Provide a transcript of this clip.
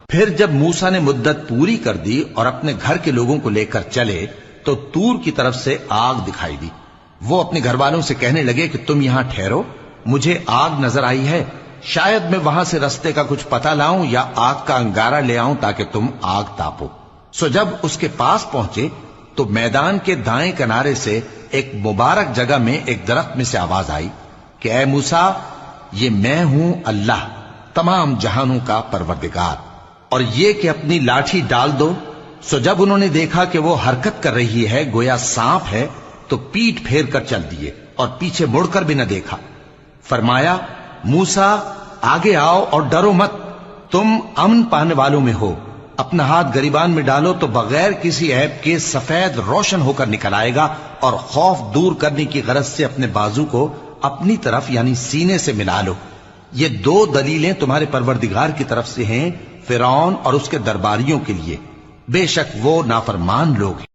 پھر جب موسیٰ نے مدت پوری کر دی اور اپنے گھر کے لوگوں کو لے کر چلے تو طور کی طرف سے آگ دکھائی دی۔ وہ اپنے گھر والوں سے کہنے لگے کہ تم یہاں ٹھہرو، مجھے آگ نظر آئی ہے، شاید میں وہاں سے رستے کا کچھ پتہ لاؤں یا آگ کا انگارہ لے آؤں تاکہ تم آگ تاپو۔ سو جب اس کے پاس پہنچے تو میدان کے دائیں کنارے سے ایک مبارک جگہ میں ایک درخت میں سے آواز آئی کہ اے موسیٰ، یہ میں ہوں اللہ، تمام جہانوں کا پروردگار، اور یہ کہ اپنی لاٹھی ڈال دو۔ سو جب انہوں نے دیکھا کہ وہ حرکت کر رہی ہے گویا سانپ ہے تو پیٹ پھیر کر چل دیے اور پیچھے مڑ کر بھی نہ دیکھا۔ فرمایا موسیٰ آگے آؤ اور ڈرو مت، تم امن پانے والوں میں ہو۔ اپنا ہاتھ گریبان میں ڈالو تو بغیر کسی عیب کے سفید روشن ہو کر نکل آئے گا، اور خوف دور کرنے کی غرض سے اپنے بازو کو اپنی طرف یعنی سینے سے ملا لو۔ یہ دو دلیلیں تمہارے پروردگار کی طرف سے ہیں فرعون اور اس کے درباریوں کے لیے، بے شک وہ نافرمان لوگ ہیں۔